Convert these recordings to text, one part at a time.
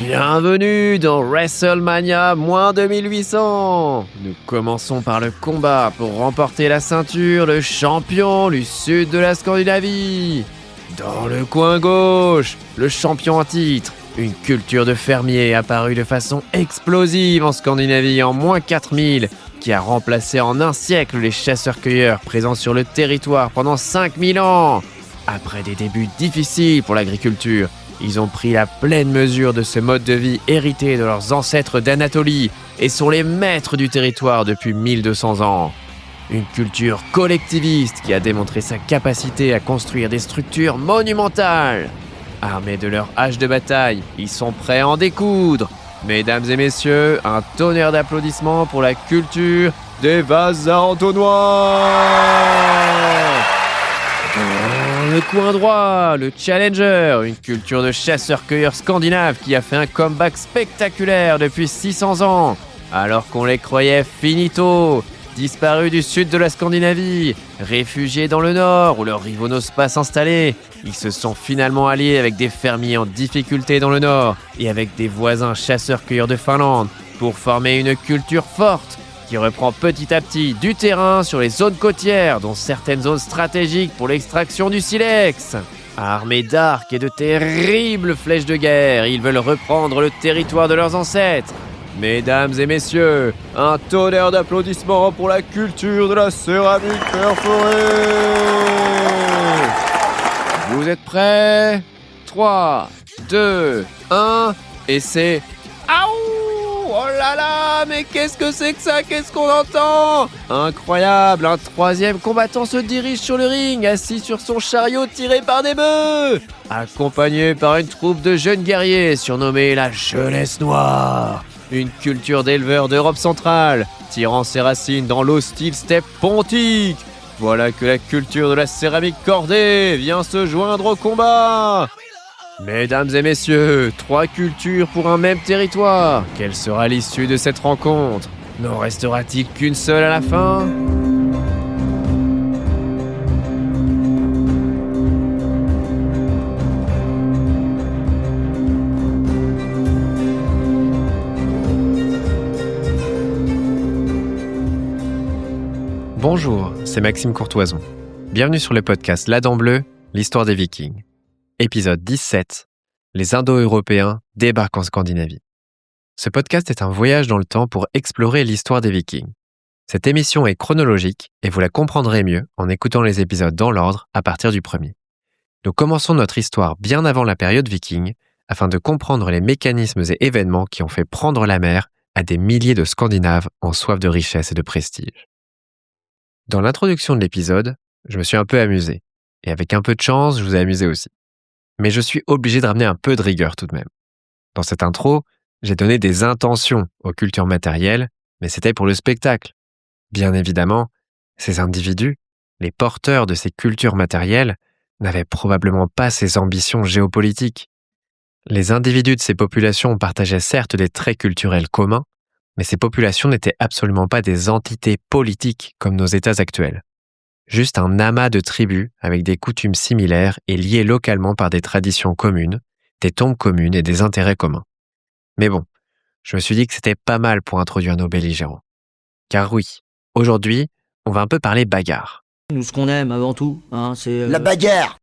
Bienvenue dans WrestleMania -2800. Nous commençons par le combat pour remporter la ceinture de champion du sud de la Scandinavie. Dans le coin gauche, le champion en titre, une culture de fermier apparue de façon explosive en Scandinavie en -4000, qui a remplacé en un siècle les chasseurs-cueilleurs présents sur le territoire pendant 5000 ans. Après des débuts difficiles pour l'agriculture, ils ont pris la pleine mesure de ce mode de vie hérité de leurs ancêtres d'Anatolie et sont les maîtres du territoire depuis 1200 ans. Une culture collectiviste qui a démontré sa capacité à construire des structures monumentales. Armés de leur hache de bataille, ils sont prêts à en découdre. Mesdames et messieurs, un tonnerre d'applaudissements pour la culture des vases à entonnoir. Dans le coin droit, le Challenger, une culture de chasseurs-cueilleurs scandinaves qui a fait un comeback spectaculaire depuis 600 ans, alors qu'on les croyait finito, disparus du sud de la Scandinavie, réfugiés dans le nord où leurs rivaux n'osent pas s'installer. Ils se sont finalement alliés avec des fermiers en difficulté dans le nord et avec des voisins chasseurs-cueilleurs de Finlande pour former une culture forte qui reprend petit à petit du terrain sur les zones côtières, dont certaines zones stratégiques pour l'extraction du silex. Armés d'arcs et de terribles flèches de guerre, ils veulent reprendre le territoire de leurs ancêtres. Mesdames et messieurs, un tonnerre d'applaudissements pour la culture de la céramique perforée. Vous êtes prêts ? 3, 2, 1, et c'est... Aouh ! Oh là là, mais qu'est-ce que c'est que ça ? Qu'est-ce qu'on entend ? Incroyable, un troisième combattant se dirige sur le ring, assis sur son chariot tiré par des bœufs, accompagné par une troupe de jeunes guerriers surnommés la Jeunesse Noire. Une culture d'éleveurs d'Europe centrale, tirant ses racines dans l'hostile steppe pontique. Voilà que la culture de la céramique cordée vient se joindre au combat. Mesdames et messieurs, 3 cultures pour un même territoire. Quelle sera l'issue de cette rencontre ? N'en restera-t-il qu'une seule à la fin ? Bonjour, c'est Maxime Courtoison. Bienvenue sur le podcast La Dent Bleue, l'histoire des Vikings. Épisode 17, les Indo-Européens débarquent en Scandinavie. Ce podcast est un voyage dans le temps pour explorer l'histoire des Vikings. Cette émission est chronologique et vous la comprendrez mieux en écoutant les épisodes dans l'ordre à partir du premier. Nous commençons notre histoire bien avant la période viking afin de comprendre les mécanismes et événements qui ont fait prendre la mer à des milliers de Scandinaves en soif de richesse et de prestige. Dans l'introduction de l'épisode, je me suis un peu amusé. Et avec un peu de chance, je vous ai amusé aussi. Mais je suis obligé de ramener un peu de rigueur tout de même. Dans cette intro, j'ai donné des intentions aux cultures matérielles, mais c'était pour le spectacle. Bien évidemment, ces individus, les porteurs de ces cultures matérielles, n'avaient probablement pas ces ambitions géopolitiques. Les individus de ces populations partageaient certes des traits culturels communs, mais ces populations n'étaient absolument pas des entités politiques comme nos États actuels. Juste un amas de tribus avec des coutumes similaires et liées localement par des traditions communes, des tombes communes et des intérêts communs. Mais bon, je me suis dit que c'était pas mal pour introduire nos belligérants. Car oui, aujourd'hui, on va un peu parler bagarre. Nous, ce qu'on aime avant tout, c'est... La bagarre.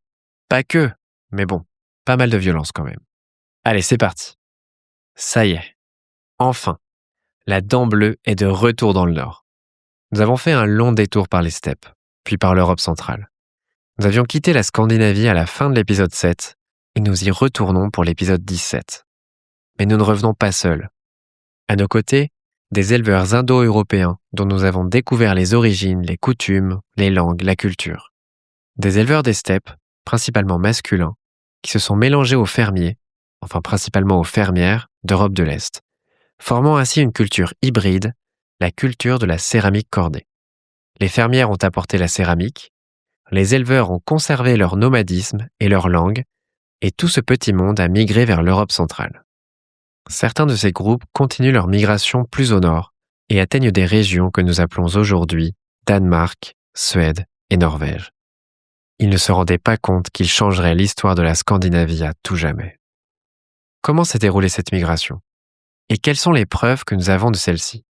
Pas que, mais bon, pas mal de violence quand même. Allez, c'est parti. Ça y est, enfin, la Dent Bleue est de retour dans le Nord. Nous avons fait un long détour par les steppes, puis par l'Europe centrale. Nous avions quitté la Scandinavie à la fin de l'épisode 7 et nous y retournons pour l'épisode 17. Mais nous ne revenons pas seuls. À nos côtés, des éleveurs indo-européens dont nous avons découvert les origines, les coutumes, les langues, la culture. Des éleveurs des steppes, principalement masculins, qui se sont mélangés aux fermiers, enfin principalement aux fermières d'Europe de l'Est, formant ainsi une culture hybride, la culture de la céramique cordée. Les fermières ont apporté la céramique, les éleveurs ont conservé leur nomadisme et leur langue, et tout ce petit monde a migré vers l'Europe centrale. Certains de ces groupes continuent leur migration plus au nord et atteignent des régions que nous appelons aujourd'hui Danemark, Suède et Norvège. Ils ne se rendaient pas compte qu'ils changeraient l'histoire de la Scandinavie à tout jamais. Comment s'est déroulée cette migration? Et quelles sont les preuves que nous avons de celle-ci?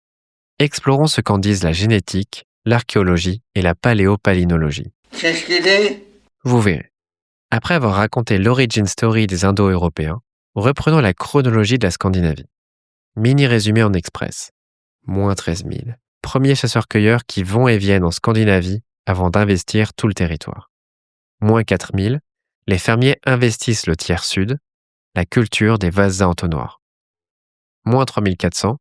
Explorons ce qu'en disent la génétique, l'archéologie et la paléopalynologie. C'est ce qu'il est. Vous verrez. Après avoir raconté l'origin story des Indo-Européens, reprenons la chronologie de la Scandinavie. Mini résumé en express. Moins 13 000. Premiers chasseurs-cueilleurs qui vont et viennent en Scandinavie avant d'investir tout le territoire. Moins 4 000. Les fermiers investissent le tiers sud, la culture des vases à entonnoir. Moins 3 400.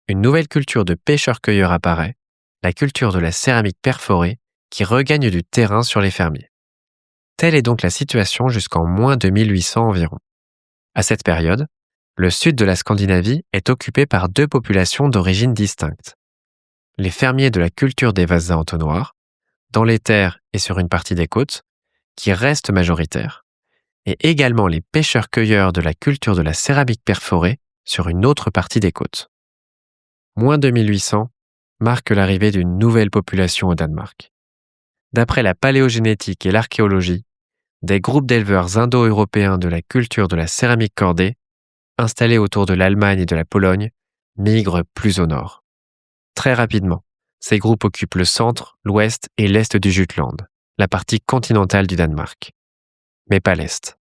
Une nouvelle culture de pêcheurs-cueilleurs apparaît, la culture de la céramique perforée qui regagne du terrain sur les fermiers. Telle est donc la situation jusqu'en moins 2800 environ. À cette période, le sud de la Scandinavie est occupé par deux populations d'origine distincte. Les fermiers de la culture des vases à entonnoir, dans les terres et sur une partie des côtes, qui restent majoritaires, et également les pêcheurs-cueilleurs de la culture de la céramique perforée sur une autre partie des côtes. Moins 2800 marque l'arrivée d'une nouvelle population au Danemark. D'après la paléogénétique et l'archéologie, des groupes d'éleveurs indo-européens de la culture de la céramique cordée, installés autour de l'Allemagne et de la Pologne, migrent plus au nord. Très rapidement, ces groupes occupent le centre, l'ouest et l'est du Jutland, la partie continentale du Danemark. Mais pas l'est.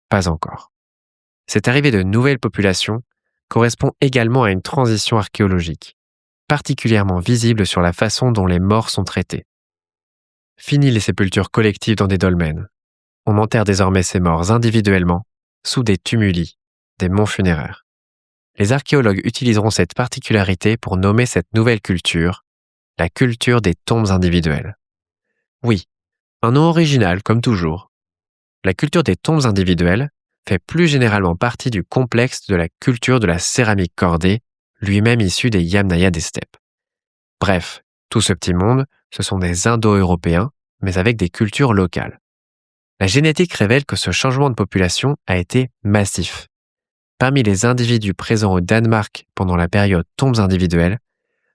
Pas encore. Cette arrivée de nouvelles populations correspond également à une transition archéologique, particulièrement visible sur la façon dont les morts sont traités. Fini les sépultures collectives dans des dolmens. On enterre désormais ces morts individuellement, sous des tumuli, des monts funéraires. Les archéologues utiliseront cette particularité pour nommer cette nouvelle culture, la culture des tombes individuelles. Oui, un nom original comme toujours. La culture des tombes individuelles fait plus généralement partie du complexe de la culture de la céramique cordée, lui-même issu des Yamnaya des steppes. Bref, tout ce petit monde, ce sont des Indo-Européens, mais avec des cultures locales. La génétique révèle que ce changement de population a été massif. Parmi les individus présents au Danemark pendant la période tombes individuelles,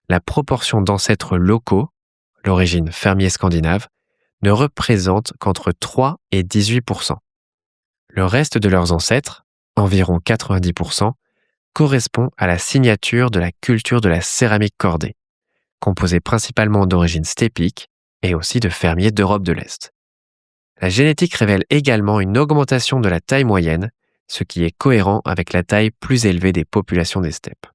la proportion d'ancêtres locaux, l'origine fermier scandinave, ne représente qu'entre 3 et 18%. Le reste de leurs ancêtres, environ 90%, correspond à la signature de la culture de la céramique cordée, composée principalement d'origine steppique et aussi de fermiers d'Europe de l'Est. La génétique révèle également une augmentation de la taille moyenne, ce qui est cohérent avec la taille plus élevée des populations des steppes.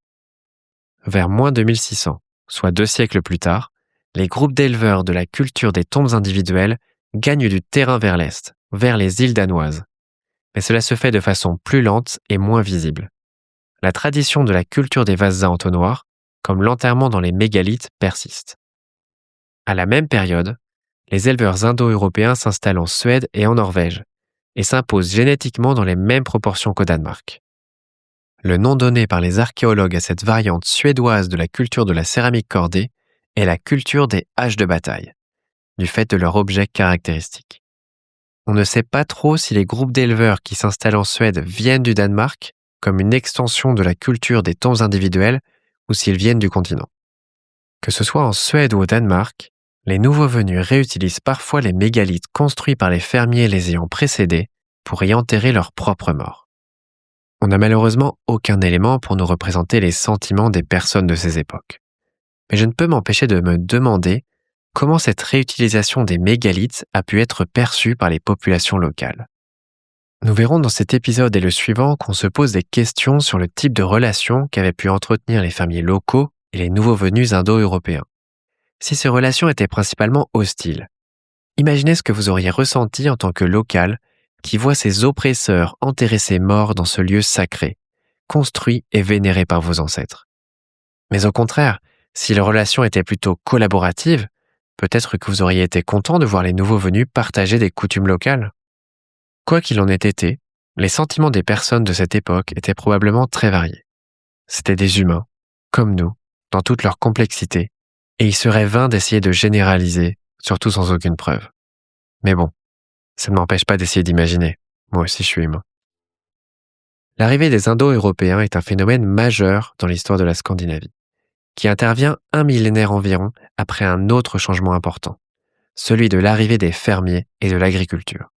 Vers moins 2600, soit 2 siècles plus tard, les groupes d'éleveurs de la culture des tombes individuelles gagnent du terrain vers l'est, vers les îles danoises. Mais cela se fait de façon plus lente et moins visible. La tradition de la culture des vases à entonnoir, comme l'enterrement dans les mégalithes, persiste. À la même période, les éleveurs indo-européens s'installent en Suède et en Norvège, et s'imposent génétiquement dans les mêmes proportions qu'au Danemark. Le nom donné par les archéologues à cette variante suédoise de la culture de la céramique cordée est la culture des haches de bataille, du fait de leur objet caractéristique. On ne sait pas trop si les groupes d'éleveurs qui s'installent en Suède viennent du Danemark, comme une extension de la culture des tombes individuelles, ou s'ils viennent du continent. Que ce soit en Suède ou au Danemark, les nouveaux venus réutilisent parfois les mégalithes construits par les fermiers les ayant précédés pour y enterrer leurs propres morts. On n'a malheureusement aucun élément pour nous représenter les sentiments des personnes de ces époques. Mais je ne peux m'empêcher de me demander comment cette réutilisation des mégalithes a pu être perçue par les populations locales. Nous verrons dans cet épisode et le suivant qu'on se pose des questions sur le type de relations qu'avaient pu entretenir les fermiers locaux et les nouveaux venus indo-européens. Si ces relations étaient principalement hostiles, imaginez ce que vous auriez ressenti en tant que local qui voit ses oppresseurs enterrer ses morts dans ce lieu sacré, construit et vénéré par vos ancêtres. Mais au contraire, si les relations étaient plutôt collaboratives, peut-être que vous auriez été content de voir les nouveaux venus partager des coutumes locales. Quoi qu'il en ait été, les sentiments des personnes de cette époque étaient probablement très variés. C'étaient des humains, comme nous, dans toute leur complexité, et il serait vain d'essayer de généraliser, surtout sans aucune preuve. Mais bon, ça ne m'empêche pas d'essayer d'imaginer. Moi aussi je suis humain. L'arrivée des Indo-Européens est un phénomène majeur dans l'histoire de la Scandinavie, qui intervient un millénaire environ après un autre changement important, celui de l'arrivée des fermiers et de l'agriculture.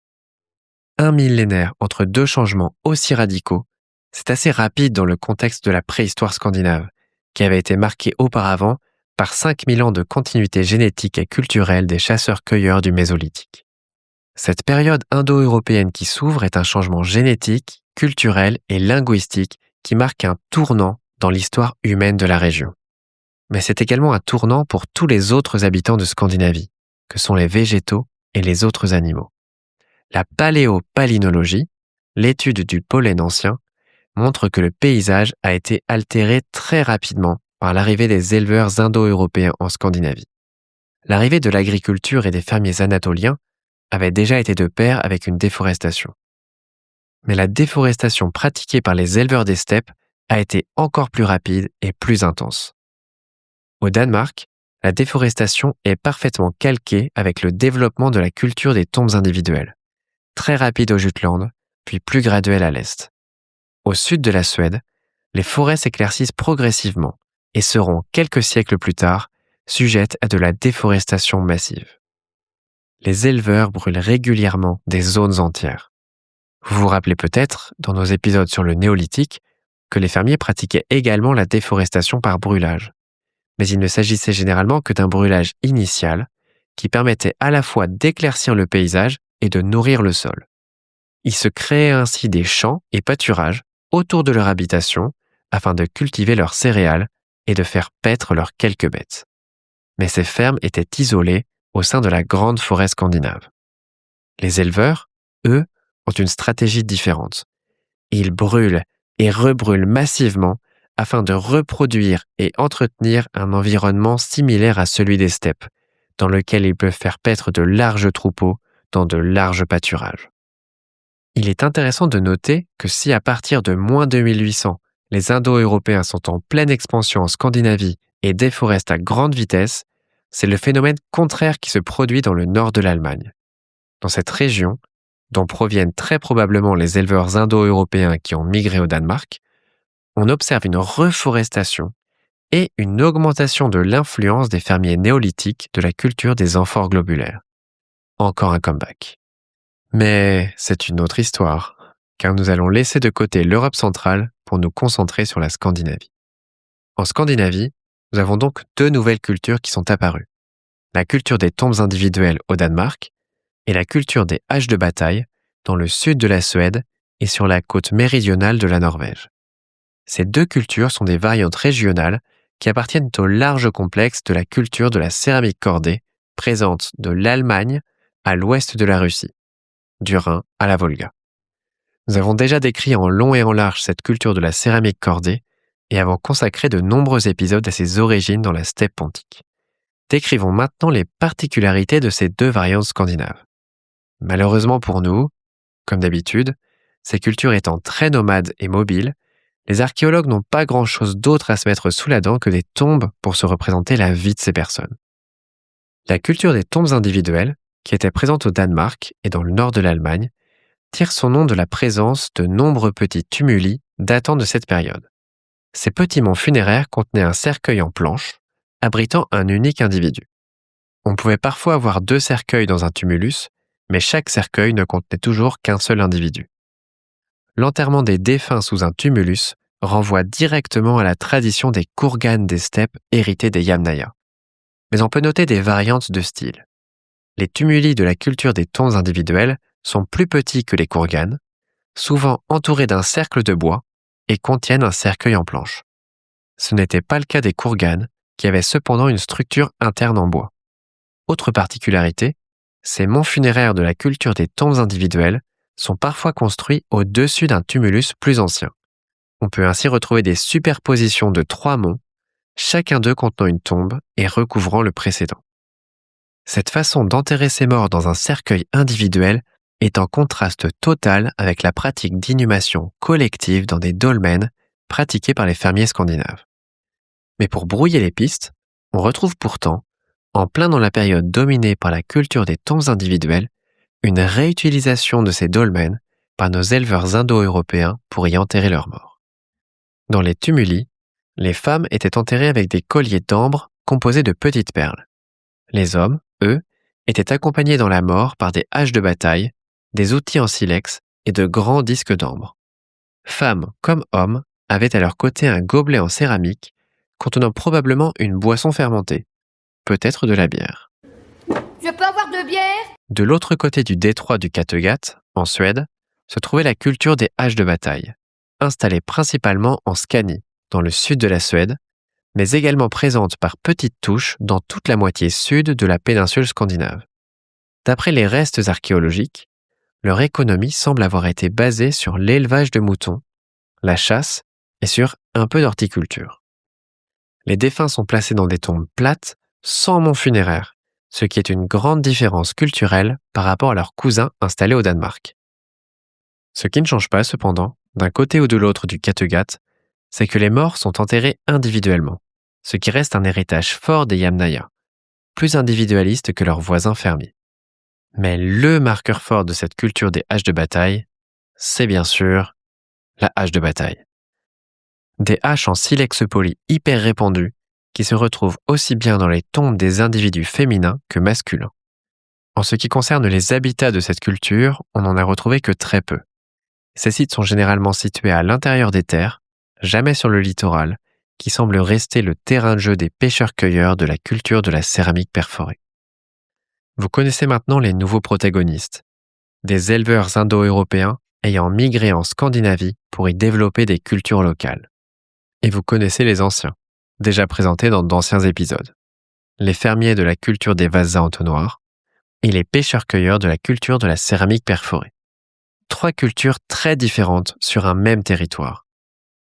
Un millénaire entre deux changements aussi radicaux C'est assez rapide dans le contexte de la préhistoire scandinave, qui avait été marquée auparavant par 5000 ans de continuité génétique et culturelle des chasseurs-cueilleurs du Mésolithique. Cette période indo-européenne qui s'ouvre est un changement génétique, culturel et linguistique qui marque un tournant dans l'histoire humaine de la région. Mais c'est également un tournant pour tous les autres habitants de Scandinavie, que sont les végétaux et les autres animaux. La paléopalinologie, l'étude du pollen ancien, montre que le paysage a été altéré très rapidement par l'arrivée des éleveurs indo-européens en Scandinavie. L'arrivée de l'agriculture et des fermiers anatoliens avait déjà été de pair avec une déforestation. Mais la déforestation pratiquée par les éleveurs des steppes a été encore plus rapide et plus intense. Au Danemark, la déforestation est parfaitement calquée avec le développement de la culture des tombes individuelles, très rapide au Jutland, puis plus graduelle à l'est. Au sud de la Suède, les forêts s'éclaircissent progressivement et seront, quelques siècles plus tard, sujettes à de la déforestation massive. Les éleveurs brûlent régulièrement des zones entières. Vous vous rappelez peut-être, dans nos épisodes sur le néolithique, que les fermiers pratiquaient également la déforestation par brûlage. Mais il ne s'agissait généralement que d'un brûlage initial qui permettait à la fois d'éclaircir le paysage et de nourrir le sol. Ils se créaient ainsi des champs et pâturages autour de leur habitation afin de cultiver leurs céréales et de faire paître leurs quelques bêtes. Mais ces fermes étaient isolées au sein de la grande forêt scandinave. Les éleveurs, eux, ont une stratégie différente. Ils brûlent et rebrûlent massivement afin de reproduire et entretenir un environnement similaire à celui des steppes, dans lequel ils peuvent faire paître de larges troupeaux dans de larges pâturages. Il est intéressant de noter que si à partir de moins 2800, les Indo-Européens sont en pleine expansion en Scandinavie et déforestent à grande vitesse, c'est le phénomène contraire qui se produit dans le nord de l'Allemagne. Dans cette région, dont proviennent très probablement les éleveurs indo-européens qui ont migré au Danemark, on observe une reforestation et une augmentation de l'influence des fermiers néolithiques de la culture des amphores globulaires. Encore un comeback. Mais c'est une autre histoire, car nous allons laisser de côté l'Europe centrale pour nous concentrer sur la Scandinavie. En Scandinavie, nous avons donc deux nouvelles cultures qui sont apparues. La culture des tombes individuelles au Danemark et la culture des haches de bataille dans le sud de la Suède et sur la côte méridionale de la Norvège. Ces deux cultures sont des variantes régionales qui appartiennent au large complexe de la culture de la céramique cordée, présente de l'Allemagne à l'ouest de la Russie, du Rhin à la Volga. Nous avons déjà décrit en long et en large cette culture de la céramique cordée et avons consacré de nombreux épisodes à ses origines dans la steppe pontique. Décrivons maintenant les particularités de ces deux variantes scandinaves. Malheureusement pour nous, comme d'habitude, ces cultures étant très nomades et mobiles, les archéologues n'ont pas grand-chose d'autre à se mettre sous la dent que des tombes pour se représenter la vie de ces personnes. La culture des tombes individuelles, qui était présente au Danemark et dans le nord de l'Allemagne, tire son nom de la présence de nombreux petits tumuli datant de cette période. Ces petits monts funéraires contenaient un cercueil en planche, abritant un unique individu. On pouvait parfois avoir deux cercueils dans un tumulus, mais chaque cercueil ne contenait toujours qu'un seul individu. L'enterrement des défunts sous un tumulus renvoie directement à la tradition des kurganes des steppes héritées des Yamnaya. Mais on peut noter des variantes de style. Les tumuli de la culture des tombes individuelles sont plus petits que les kurganes, souvent entourés d'un cercle de bois et contiennent un cercueil en planche. Ce n'était pas le cas des kurganes, qui avaient cependant une structure interne en bois. Autre particularité, ces monts funéraires de la culture des tombes individuelles sont parfois construits au-dessus d'un tumulus plus ancien. On peut ainsi retrouver des superpositions de 3 monts, chacun d'eux contenant une tombe et recouvrant le précédent. Cette façon d'enterrer ses morts dans un cercueil individuel est en contraste total avec la pratique d'inhumation collective dans des dolmens pratiquée par les fermiers scandinaves. Mais pour brouiller les pistes, on retrouve pourtant, en plein dans la période dominée par la culture des tombes individuelles, une réutilisation de ces dolmens par nos éleveurs indo-européens pour y enterrer leurs morts. Dans les tumuli, les femmes étaient enterrées avec des colliers d'ambre composés de petites perles. Les hommes, eux, étaient accompagnés dans la mort par des haches de bataille, des outils en silex et de grands disques d'ambre. Femmes comme hommes avaient à leur côté un gobelet en céramique contenant probablement une boisson fermentée, peut-être de la bière. Je peux avoir de bière? De l'autre côté du détroit du Kattegat, en Suède, se trouvait la culture des haches de bataille, installée principalement en Scanie, dans le sud de la Suède, mais également présente par petites touches dans toute la moitié sud de la péninsule scandinave. D'après les restes archéologiques, leur économie semble avoir été basée sur l'élevage de moutons, la chasse et sur un peu d'horticulture. Les défunts sont placés dans des tombes plates, sans mont funéraire, ce qui est une grande différence culturelle par rapport à leurs cousins installés au Danemark. Ce qui ne change pas, cependant, d'un côté ou de l'autre du Kattegat, c'est que les morts sont enterrés individuellement, ce qui reste un héritage fort des Yamnaya, plus individualistes que leurs voisins fermiers. Mais le marqueur fort de cette culture des haches de bataille, c'est bien sûr la hache de bataille. Des haches en silex poli hyper répandues qui se retrouvent aussi bien dans les tombes des individus féminins que masculins. En ce qui concerne les habitats de cette culture, on n'en a retrouvé que très peu. Ces sites sont généralement situés à l'intérieur des terres, jamais sur le littoral, qui semble rester le terrain de jeu des pêcheurs-cueilleurs de la culture de la céramique perforée. Vous connaissez maintenant les nouveaux protagonistes, des éleveurs indo-européens ayant migré en Scandinavie pour y développer des cultures locales. Et vous connaissez les anciens, déjà présentés dans d'anciens épisodes, les fermiers de la culture des vases à entonnoirs et les pêcheurs-cueilleurs de la culture de la céramique perforée. 3 cultures très différentes sur un même territoire.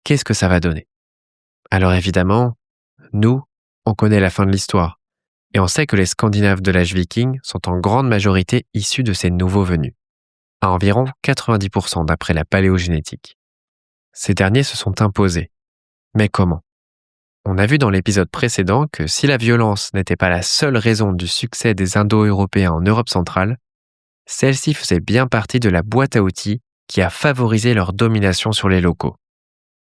Qu'est-ce que ça va donner? Alors évidemment, nous, on connaît la fin de l'histoire, et on sait que les Scandinaves de l'âge viking sont en grande majorité issus de ces nouveaux venus, à environ 90% d'après la paléogénétique. Ces derniers se sont imposés. Mais comment? On a vu dans l'épisode précédent que si la violence n'était pas la seule raison du succès des Indo-Européens en Europe centrale, celle-ci faisait bien partie de la boîte à outils qui a favorisé leur domination sur les locaux.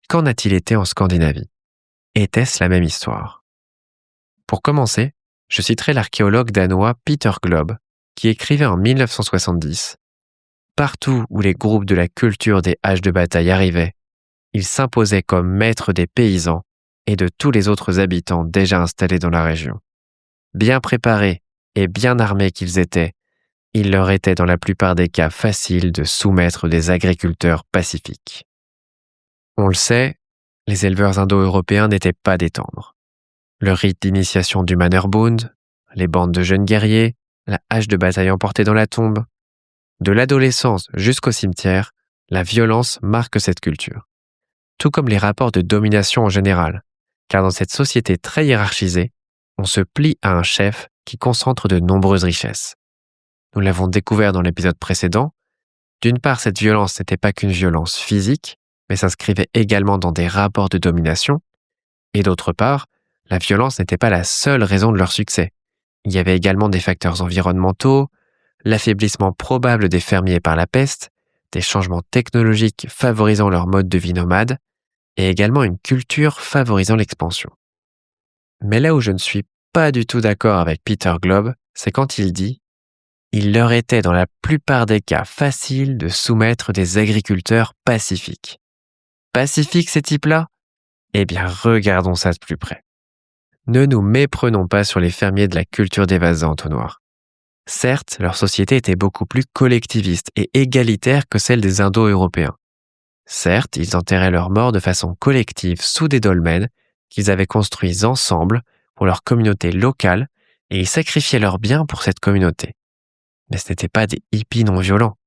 Qu'en a-t-il été en Scandinavie? Était-ce la même histoire? Pour commencer, je citerai l'archéologue danois Peter Globe, qui écrivait en 1970 « Partout où les groupes de la culture des haches de bataille arrivaient, ils s'imposaient comme maîtres des paysans et de tous les autres habitants déjà installés dans la région. Bien préparés et bien armés qu'ils étaient, il leur était dans la plupart des cas facile de soumettre des agriculteurs pacifiques. » On le sait, les éleveurs indo-européens n'étaient pas des tendres. Le rite d'initiation du Mannerbund, les bandes de jeunes guerriers, la hache de bataille emportée dans la tombe. De l'adolescence jusqu'au cimetière, la violence marque cette culture. Tout comme les rapports de domination en général, car dans cette société très hiérarchisée, on se plie à un chef qui concentre de nombreuses richesses. Nous l'avons découvert dans l'épisode précédent. D'une part, cette violence n'était pas qu'une violence physique, mais s'inscrivait également dans des rapports de domination. Et d'autre part, la violence n'était pas la seule raison de leur succès. Il y avait également des facteurs environnementaux, l'affaiblissement probable des fermiers par la peste, des changements technologiques favorisant leur mode de vie nomade, et également une culture favorisant l'expansion. Mais là où je ne suis pas du tout d'accord avec Peter Globe, c'est quand il dit « Il leur était dans la plupart des cas facile de soumettre des agriculteurs pacifiques. » Pacifiques ces types-là? Eh bien, regardons ça de plus près. Ne nous méprenons pas sur les fermiers de la culture des vases à entonnoirs. Certes, leur société était beaucoup plus collectiviste et égalitaire que celle des Indo-Européens. Certes, ils enterraient leurs morts de façon collective sous des dolmens qu'ils avaient construits ensemble pour leur communauté locale et ils sacrifiaient leurs biens pour cette communauté. Mais ce n'étaient pas des hippies non violents.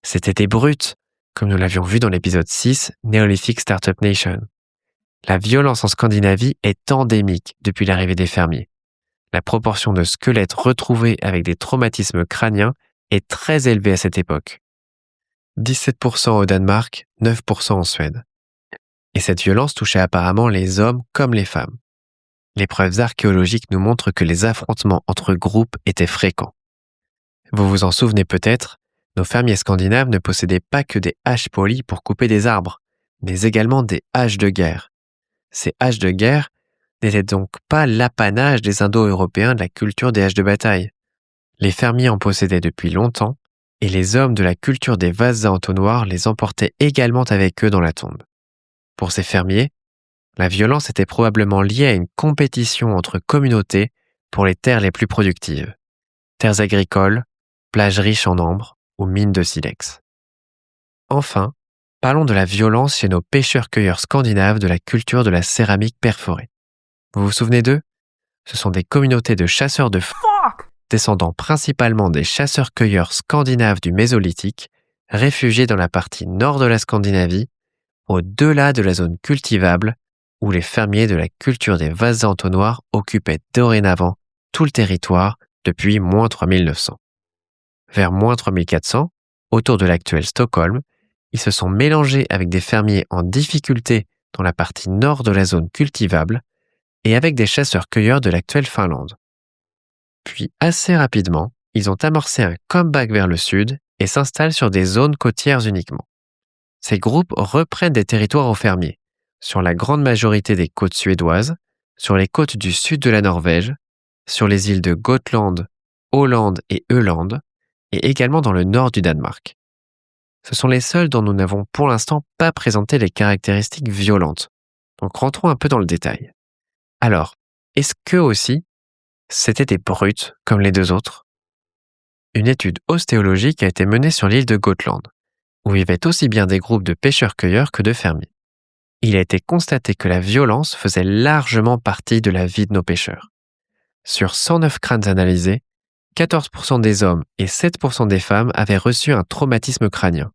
C'étaient des brutes, comme nous l'avions vu dans l'épisode 6, Néolithique Startup Nation. La violence en Scandinavie est endémique depuis l'arrivée des fermiers. La proportion de squelettes retrouvés avec des traumatismes crâniens est très élevée à cette époque. 17% au Danemark, 9% en Suède. Et cette violence touchait apparemment les hommes comme les femmes. Les preuves archéologiques nous montrent que les affrontements entre groupes étaient fréquents. Vous vous en souvenez peut-être, nos fermiers scandinaves ne possédaient pas que des haches polies pour couper des arbres, mais également des haches de guerre. Ces haches de guerre n'étaient donc pas l'apanage des Indo-Européens de la culture des haches de bataille. Les fermiers en possédaient depuis longtemps et les hommes de la culture des vases à entonnoir les emportaient également avec eux dans la tombe. Pour ces fermiers, la violence était probablement liée à une compétition entre communautés pour les terres les plus productives, terres agricoles, plages riches en ambre ou mines de silex. Enfin, parlons de la violence chez nos pêcheurs-cueilleurs scandinaves de la culture de la céramique perforée. Vous vous souvenez d'eux ? Ce sont des communautés de chasseurs de descendant principalement des chasseurs-cueilleurs scandinaves du Mésolithique, réfugiés dans la partie nord de la Scandinavie, au-delà de la zone cultivable, où les fermiers de la culture des vases à entonnoir occupaient dorénavant tout le territoire depuis moins 3900. Vers moins 3400, autour de l'actuel Stockholm, ils se sont mélangés avec des fermiers en difficulté dans la partie nord de la zone cultivable et avec des chasseurs-cueilleurs de l'actuelle Finlande. Puis, assez rapidement, ils ont amorcé un comeback vers le sud et s'installent sur des zones côtières uniquement. Ces groupes reprennent des territoires aux fermiers, sur la grande majorité des côtes suédoises, sur les côtes du sud de la Norvège, sur les îles de Gotland, Åland et Öland, et également dans le nord du Danemark. Ce sont les seuls dont nous n'avons pour l'instant pas présenté les caractéristiques violentes. Donc rentrons un peu dans le détail. Alors, est-ce qu'eux aussi, c'était des brutes comme les deux autres ? Une étude ostéologique a été menée sur l'île de Gotland, où vivaient aussi bien des groupes de pêcheurs-cueilleurs que de fermiers. Il a été constaté que la violence faisait largement partie de la vie de nos pêcheurs. Sur 109 crânes analysés, 14% des hommes et 7% des femmes avaient reçu un traumatisme crânien,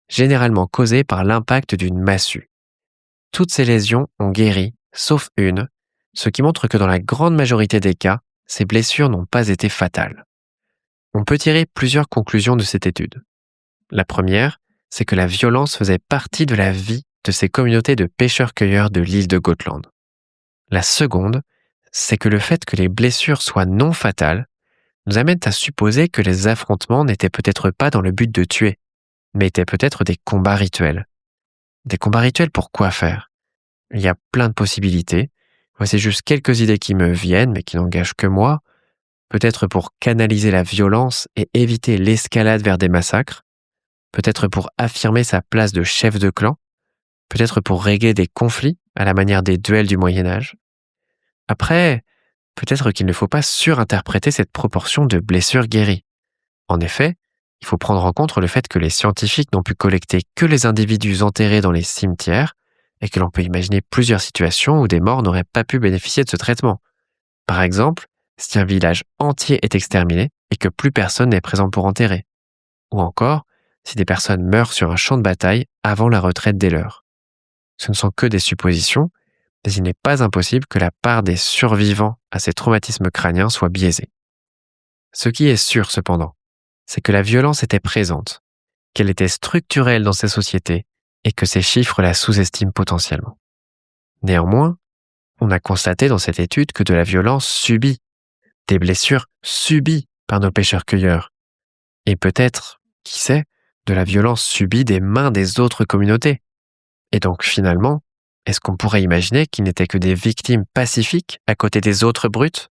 généralement causé par l'impact d'une massue. Toutes ces lésions ont guéri, sauf une, ce qui montre que dans la grande majorité des cas, ces blessures n'ont pas été fatales. On peut tirer plusieurs conclusions de cette étude. La première, c'est que la violence faisait partie de la vie de ces communautés de pêcheurs-cueilleurs de l'île de Gotland. La seconde, c'est que le fait que les blessures soient non fatales nous amène à supposer que les affrontements n'étaient peut-être pas dans le but de tuer, mais étaient peut-être des combats rituels. Des combats rituels pour quoi faire ? Il y a plein de possibilités. Voici juste quelques idées qui me viennent, mais qui n'engagent que moi. Peut-être pour canaliser la violence et éviter l'escalade vers des massacres. Peut-être pour affirmer sa place de chef de clan. Peut-être pour régler des conflits à la manière des duels du Moyen-Âge. Après, peut-être qu'il ne faut pas surinterpréter cette proportion de blessures guéries. En effet, il faut prendre en compte le fait que les scientifiques n'ont pu collecter que les individus enterrés dans les cimetières et que l'on peut imaginer plusieurs situations où des morts n'auraient pas pu bénéficier de ce traitement. Par exemple, si un village entier est exterminé et que plus personne n'est présent pour enterrer. Ou encore, si des personnes meurent sur un champ de bataille avant la retraite des leurs. Ce ne sont que des suppositions, mais il n'est pas impossible que la part des survivants à ces traumatismes crâniens soit biaisée. Ce qui est sûr cependant, c'est que la violence était présente, qu'elle était structurelle dans ces sociétés et que ces chiffres la sous-estiment potentiellement. Néanmoins, on a constaté dans cette étude que de la violence subie, des blessures subies par nos pêcheurs-cueilleurs, et peut-être, qui sait, de la violence subie des mains des autres communautés. Et donc finalement, est-ce qu'on pourrait imaginer qu'ils n'étaient que des victimes pacifiques à côté des autres brutes ?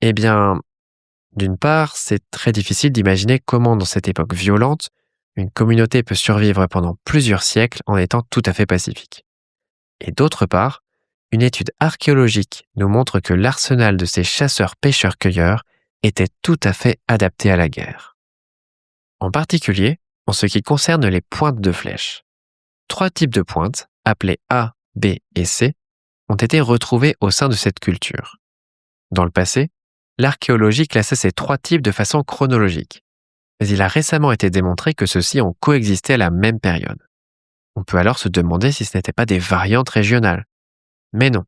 Eh bien, d'une part, c'est très difficile d'imaginer comment dans cette époque violente, une communauté peut survivre pendant plusieurs siècles en étant tout à fait pacifique. Et d'autre part, une étude archéologique nous montre que l'arsenal de ces chasseurs-pêcheurs-cueilleurs était tout à fait adapté à la guerre. En particulier, en ce qui concerne les pointes de flèches. 3 types de pointes, appelées A, B et C, ont été retrouvées au sein de cette culture. Dans le passé, l'archéologie classait ces 3 types de façon chronologique, mais il a récemment été démontré que ceux-ci ont coexisté à la même période. On peut alors se demander si ce n'étaient pas des variantes régionales. Mais non,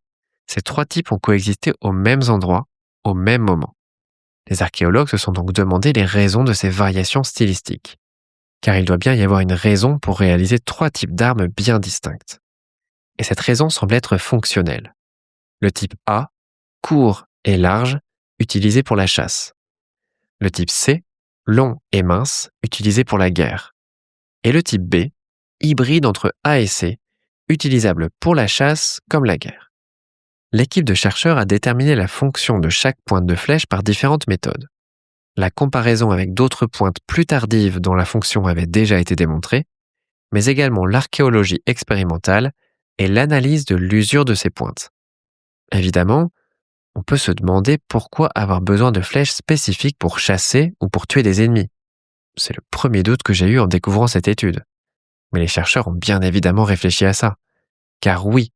ces 3 types ont coexisté aux mêmes endroits, au même moment. Les archéologues se sont donc demandé les raisons de ces variations stylistiques, car il doit bien y avoir une raison pour réaliser 3 types d'armes bien distinctes. Et cette raison semble être fonctionnelle. Le type A, court et large, utilisé pour la chasse. Le type C, long et mince, utilisé pour la guerre. Et le type B, hybride entre A et C, utilisable pour la chasse comme la guerre. L'équipe de chercheurs a déterminé la fonction de chaque pointe de flèche par différentes méthodes. la comparaison avec d'autres pointes plus tardives dont la fonction avait déjà été démontrée, mais également l'archéologie expérimentale et l'analyse de l'usure de ces pointes. Évidemment, on peut se demander pourquoi avoir besoin de flèches spécifiques pour chasser ou pour tuer des ennemis. C'est le premier doute que j'ai eu en découvrant cette étude. Mais les chercheurs ont bien évidemment réfléchi à ça. Car oui,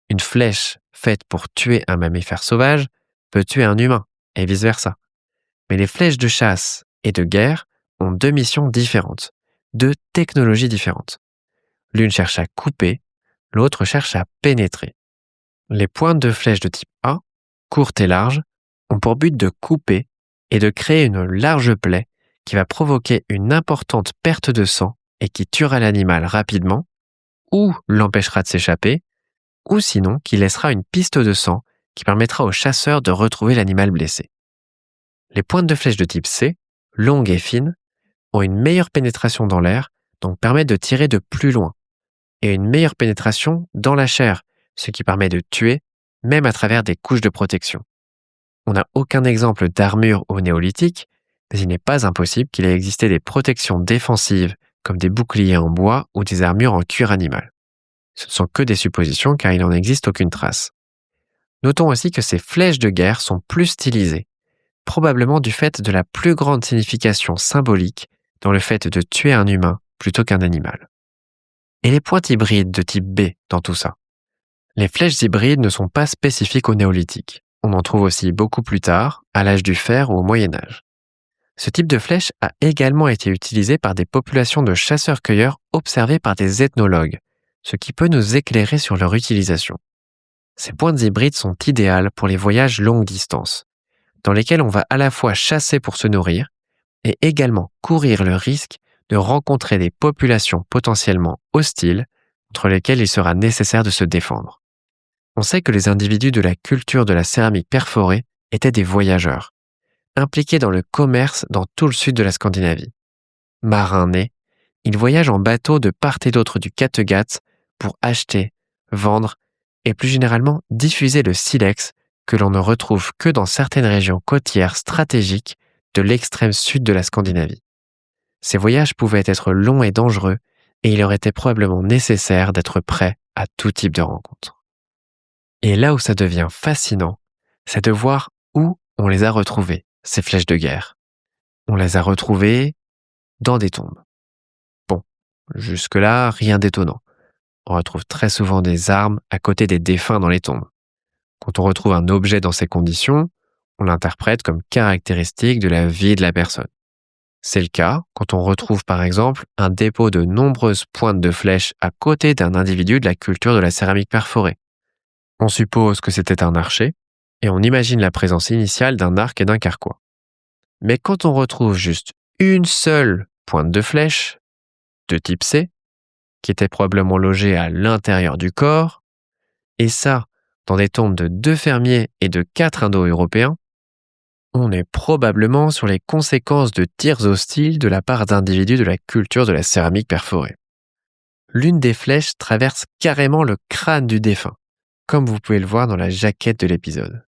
une flèche faite pour tuer un mammifère sauvage peut tuer un humain, et vice-versa. Mais les flèches de chasse et de guerre ont deux missions différentes, deux technologies différentes. L'une cherche à couper, l'autre cherche à pénétrer. Les pointes de flèches de type A, courtes et larges, ont pour but de couper et de créer une large plaie qui va provoquer une importante perte de sang et qui tuera l'animal rapidement, ou l'empêchera de s'échapper, ou sinon qui laissera une piste de sang qui permettra au chasseur de retrouver l'animal blessé. Les pointes de flèches de type C, longues et fines, ont une meilleure pénétration dans l'air, donc permettent de tirer de plus loin, et une meilleure pénétration dans la chair, ce qui permet de tuer, même à travers des couches de protection. On n'a aucun exemple d'armure au néolithique, mais il n'est pas impossible qu'il ait existé des protections défensives comme des boucliers en bois ou des armures en cuir animal. Ce ne sont que des suppositions car il n'en existe aucune trace. Notons aussi que ces flèches de guerre sont plus stylisées, probablement du fait de la plus grande signification symbolique dans le fait de tuer un humain plutôt qu'un animal. Et les pointes hybrides de type B dans tout ça? Les flèches hybrides ne sont pas spécifiques au néolithique. On en trouve aussi beaucoup plus tard, à l'âge du fer ou au Moyen-Âge. Ce type de flèche a également été utilisé par des populations de chasseurs-cueilleurs observées par des ethnologues, ce qui peut nous éclairer sur leur utilisation. Ces pointes hybrides sont idéales pour les voyages longue distance, dans lesquels on va à la fois chasser pour se nourrir et également courir le risque de rencontrer des populations potentiellement hostiles contre lesquelles il sera nécessaire de se défendre. On sait que les individus de la culture de la céramique perforée étaient des voyageurs, impliqués dans le commerce dans tout le sud de la Scandinavie. Marins nés, ils voyagent en bateau de part et d'autre du Kattegat pour acheter, vendre et plus généralement diffuser le silex que l'on ne retrouve que dans certaines régions côtières stratégiques de l'extrême sud de la Scandinavie. Ces voyages pouvaient être longs et dangereux et il leur était probablement nécessaire d'être prêt à tout type de rencontre. Et là où ça devient fascinant, c'est de voir où on les a retrouvées, ces flèches de guerre. On les a retrouvées dans des tombes. Bon, jusque-là, rien d'étonnant. On retrouve très souvent des armes à côté des défunts dans les tombes. Quand on retrouve un objet dans ces conditions, on l'interprète comme caractéristique de la vie de la personne. C'est le cas quand on retrouve par exemple un dépôt de nombreuses pointes de flèches à côté d'un individu de la culture de la céramique perforée. On suppose que c'était un archer et on imagine la présence initiale d'un arc et d'un carquois. Mais quand on retrouve juste une seule pointe de flèche, de type C, qui était probablement logée à l'intérieur du corps, et ça dans des tombes de 2 fermiers et de 4 Indo-Européens, on est probablement sur les conséquences de tirs hostiles de la part d'individus de la culture de la céramique perforée. L'une des flèches traverse carrément le crâne du défunt, comme vous pouvez le voir dans la jaquette de l'épisode.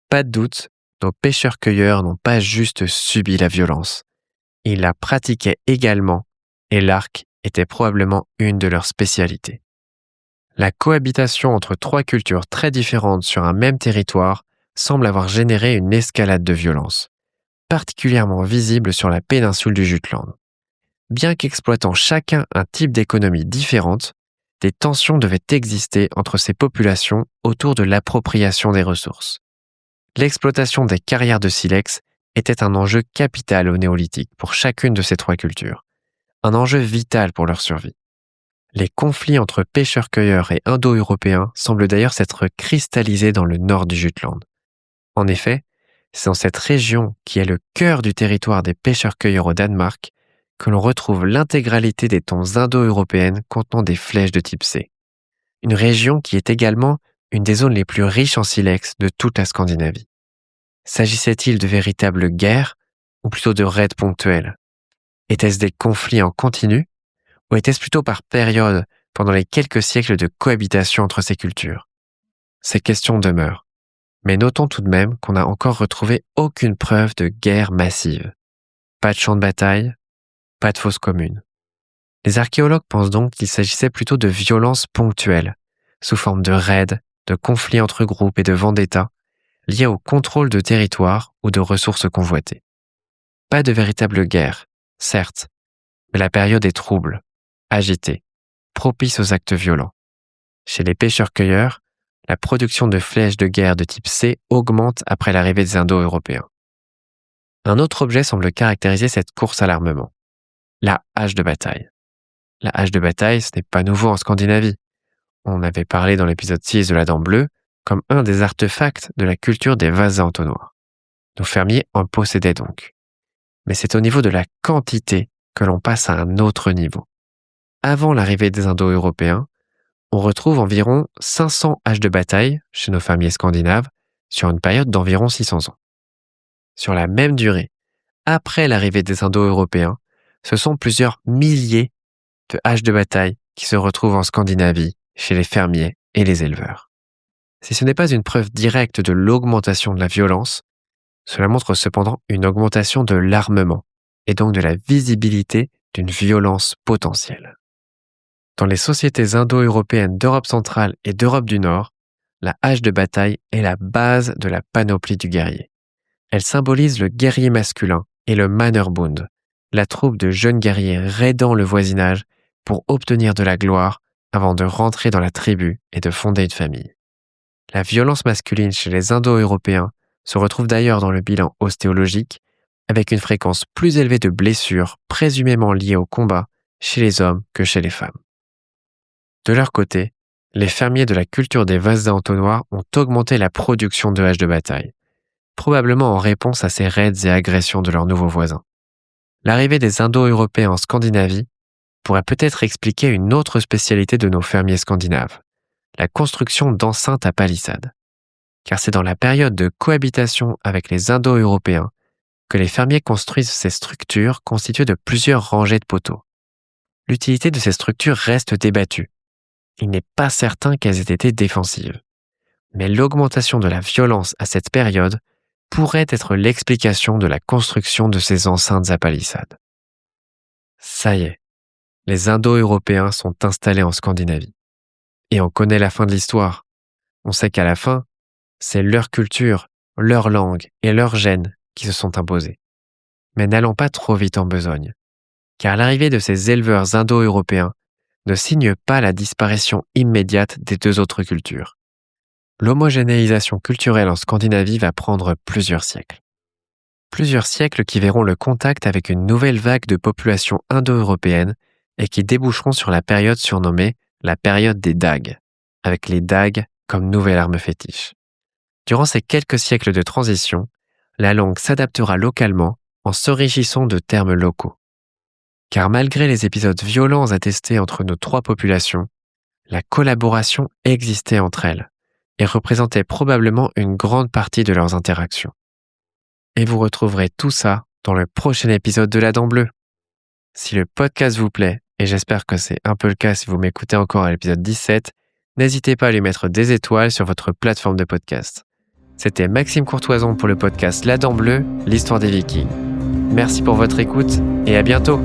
Pas de doute, nos pêcheurs-cueilleurs n'ont pas juste subi la violence. Ils la pratiquaient également, et l'arc était probablement une de leurs spécialités. La cohabitation entre 3 cultures très différentes sur un même territoire semble avoir généré une escalade de violence, particulièrement visible sur la péninsule du Jutland. Bien qu'exploitant chacun un type d'économie différente, des tensions devaient exister entre ces populations autour de l'appropriation des ressources. L'exploitation des carrières de silex était un enjeu capital au néolithique pour chacune de ces 3 cultures, un enjeu vital pour leur survie. Les conflits entre pêcheurs-cueilleurs et Indo-Européens semblent d'ailleurs s'être cristallisés dans le nord du Jutland. En effet, c'est dans cette région qui est le cœur du territoire des pêcheurs-cueilleurs au Danemark que l'on retrouve l'intégralité des tombes indo-européennes contenant des flèches de type C. Une région qui est également une des zones les plus riches en silex de toute la Scandinavie. S'agissait-il de véritables guerres ou plutôt de raids ponctuels? Étaient-ce des conflits en continu ou était-ce plutôt par période pendant les quelques siècles de cohabitation entre ces cultures? Ces questions demeurent. Mais notons tout de même qu'on n'a encore retrouvé aucune preuve de guerre massive. Pas de champ de bataille, pas de fosse commune. Les archéologues pensent donc qu'il s'agissait plutôt de violences ponctuelles, sous forme de raids, de conflits entre groupes et de vendettas, liés au contrôle de territoires ou de ressources convoitées. Pas de véritable guerre, certes, mais la période est trouble, agitée, propice aux actes violents. Chez les pêcheurs-cueilleurs, la production de flèches de guerre de type C augmente après l'arrivée des Indo-Européens. Un autre objet semble caractériser cette course à l'armement, la hache de bataille. La hache de bataille, ce n'est pas nouveau en Scandinavie. On avait parlé dans l'épisode 6 de la Dent Bleue comme un des artefacts de la culture des vases à entonnoir. Nos fermiers en possédaient donc. Mais c'est au niveau de la quantité que l'on passe à un autre niveau. Avant l'arrivée des Indo-Européens, on retrouve environ 500 haches de bataille chez nos fermiers scandinaves sur une période d'environ 600 ans. Sur la même durée, après l'arrivée des Indo-Européens, ce sont plusieurs milliers de haches de bataille qui se retrouvent en Scandinavie chez les fermiers et les éleveurs. Si ce n'est pas une preuve directe de l'augmentation de la violence, cela montre cependant une augmentation de l'armement et donc de la visibilité d'une violence potentielle. Dans les sociétés indo-européennes d'Europe centrale et d'Europe du Nord, la hache de bataille est la base de la panoplie du guerrier. Elle symbolise le guerrier masculin et le Mannerbund, la troupe de jeunes guerriers raidant le voisinage pour obtenir de la gloire avant de rentrer dans la tribu et de fonder une famille. La violence masculine chez les Indo-Européens se retrouve d'ailleurs dans le bilan ostéologique, avec une fréquence plus élevée de blessures présumément liées au combat chez les hommes que chez les femmes. De leur côté, les fermiers de la culture des vases à entonnoir ont augmenté la production de haches de bataille, probablement en réponse à ces raids et agressions de leurs nouveaux voisins. L'arrivée des Indo-Européens en Scandinavie pourrait peut-être expliquer une autre spécialité de nos fermiers scandinaves, la construction d'enceintes à palissades. Car c'est dans la période de cohabitation avec les Indo-Européens que les fermiers construisent ces structures constituées de plusieurs rangées de poteaux. L'utilité de ces structures reste débattue. Il n'est pas certain qu'elles aient été défensives. Mais l'augmentation de la violence à cette période pourrait être l'explication de la construction de ces enceintes à palissades. Ça y est, les Indo-Européens sont installés en Scandinavie. Et on connaît la fin de l'histoire. On sait qu'à la fin, c'est leur culture, leur langue et leurs gènes qui se sont imposés. Mais n'allons pas trop vite en besogne, car l'arrivée de ces éleveurs indo-européens ne signe pas la disparition immédiate des deux autres cultures. L'homogénéisation culturelle en Scandinavie va prendre plusieurs siècles. Plusieurs siècles qui verront le contact avec une nouvelle vague de population indo-européenne et qui déboucheront sur la période surnommée la période des dagues, avec les dagues comme nouvelle arme fétiche. Durant ces quelques siècles de transition, la langue s'adaptera localement en s'enrichissant de termes locaux. Car malgré les épisodes violents attestés entre nos trois populations, la collaboration existait entre elles et représentait probablement une grande partie de leurs interactions. Et vous retrouverez tout ça dans le prochain épisode de La Dent Bleue. Si le podcast vous plaît, et j'espère que c'est un peu le cas si vous m'écoutez encore à l'épisode 17, n'hésitez pas à lui mettre des étoiles sur votre plateforme de podcast. C'était Maxime Courtoison pour le podcast La Dent Bleue, l'histoire des Vikings. Merci pour votre écoute et à bientôt.